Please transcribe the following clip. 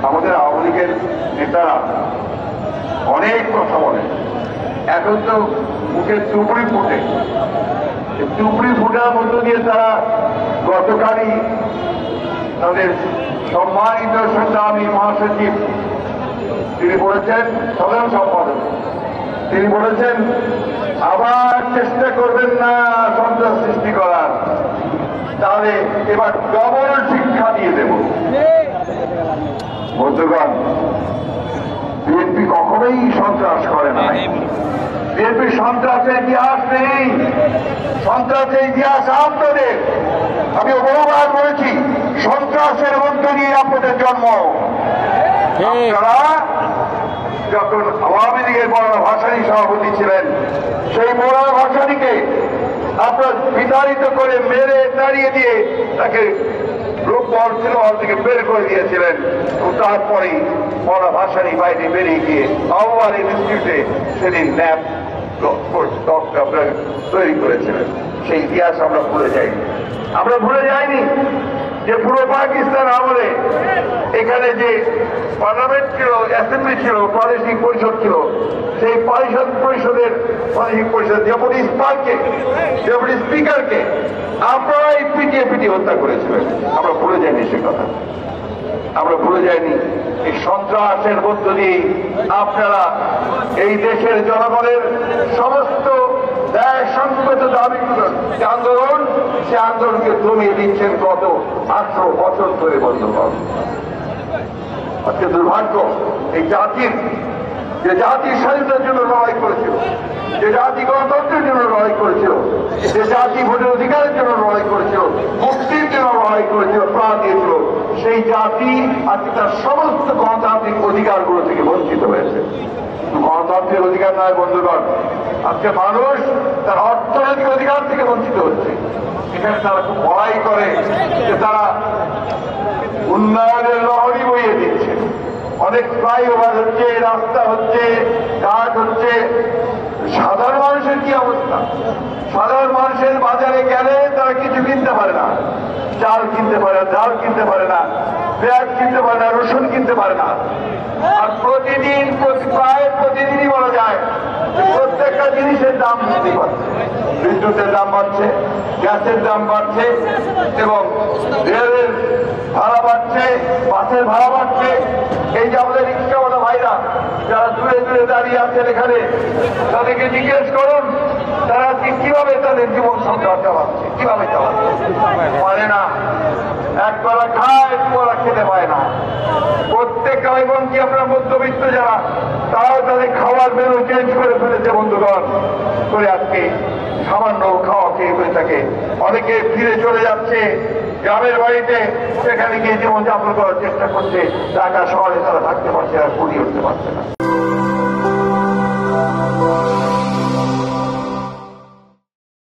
আমাদের আওয়ামী লীগের নেতারা অনেক কথা বলে, এখন তো মুখে চুপড়ি ফুটে, চুপড়ি ফুটার মধ্য দিয়ে তারা গতকালই তাদের সম্মানিত সংগ্রামী মহাসচিব তিনি বলেছেন, সাধারণ সম্পাদক তিনি বলেছেন আবার চেষ্টা করবেন না সন্ত্রাস সৃষ্টি করার, তাহলে এবার ডবল শিক্ষা দিয়ে দেব। বন্ধুগণ, বিএনপি কখনোই সন্ত্রাস করে না, বিএনপি সন্ত্রাসের ইতিহাস নেই, সন্ত্রাসের ইতিহাস আপনাদের। আমি বহুবার বলেছি সন্ত্রাসের মধ্যে দিয়ে আপনাদের জন্ম। আপনারা যখন আওয়ামী লীগের মৌলানা ভাসানী সভাপতি ছিলেন, সেই মৌলানা ভাসানীকে আপনার বিতাড়িত করে মেরে তাড়িয়ে দিয়ে তাকে রূপবর সিনেমার থেকে বের করে দিয়েছিলেন। তারপরেই মৌলানা ভাসানী বাইরে বেরিয়ে গিয়ে আহ্বান ইনস্টিটিউটে সেদিন ন্যাপ তৈরি করেছিলেন। সেই ইতিহাস আমরা ভুলে যাইনি। আমরা ভুলে যাইনি যে পুরো পাকিস্তান আমলে এখানে যে পার্লামেন্ট ছিল, অ্যাসেম্বলি ছিল, প্রাদেশিক পরিষদ ছিল, সেই পরিষদের প্রাদেশিক পরিষদ ডেপুটি স্পিকারকে আপনারাই পিটিয়ে হত্যা করেছিলেন। আমরা ভুলে যাইনি সে কথা, আমরা ভুলে যাইনি। এই সন্ত্রাসের মধ্য দিয়ে আপনারা এই দেশের জনগণের সমস্ত ন্যায়সঙ্গত দাবিগুলো যে আন্দোলন, সে আন্দোলনকে দমিয়ে দিচ্ছেন গত 18 বছর ধরে। বন্ধুগণ, আজকে দুর্ভাগ্য এই জাতির, যে জাতির স্বাধীনতার জন্য লড়াই করেছিল, যে জাতি গণতন্ত্রের জন্য লড়াই করেছিল, যে জাতি ভোটের অধিকারের জন্য লড়াই করেছিল, মুক্তির জন্য লড়াই করেছিল, প্রাণ দিয়েছিল, সেই জাতি আজকে তার সমস্ত গণতান্ত্রিক অধিকারগুলো থেকে বঞ্চিত হয়েছে। গণতান্ত্রিক অধিকার নয় বন্ধুগণ, আজকে মানুষ তার অর্থনৈতিক অধিকার থেকে বঞ্চিত হচ্ছে। এখানে তারা খুব ভয় করে যে তারা উন্নয়নের লহরী বইয়ে দিচ্ছে, অনেক ফ্লাইওভার হচ্ছে, রাস্তা হচ্ছে, ঘাট হচ্ছে। সাধারণ মানুষের কি অবস্থা? সাধারণ মানুষের বাজারে গেলে তারা কিছু কিনতে পারে না, চাল কিনতে পারে না, ডাল কিনতে পারে না, পেঁয়াজ কিনতে পারে না, রসুন কিনতে পারে না। আর প্রতিদিন প্রায় প্রতিদিনই বলা যায় প্রত্যেকটা জিনিসের দাম বৃদ্ধি পাচ্ছে। বিদ্যুতের দাম বাড়ছে, গ্যাসের দাম বাড়ছে, এবং রেলের ভাড়া বাড়ছে, বাসের ভাড়া বাড়ছে। এই যে আমাদের রিক্সাওয়ালা ভাইরা যারা দূরে দূরে দাঁড়িয়ে আছেন এখানে, তাদেরকে জিজ্ঞেস করুন তারা কিভাবে তাদের জীবন সংসার চালাচ্ছে, কিভাবে চালাচ্ছে। পারে না, একবেলা খায়, দুবেলা খেতে পায় না। প্রত্যেকটা এমনকি আপনার মধ্যবিত্ত যারা, তারাও তাদের খাওয়ার মেনু চেঞ্জ করে ফেলেছে বন্ধুগণ, করে আজকে সামান্য খাওয়া খেয়ে হয়ে থাকে। অনেকে ফিরে চলে যাচ্ছে গ্রামের বাড়িতে, সেখানে গিয়ে জীবনযাপন করার চেষ্টা করছে। ঢাকা শহরে তারা থাকতে পারছে না, কুড়িয়ে উঠতে পারছে না।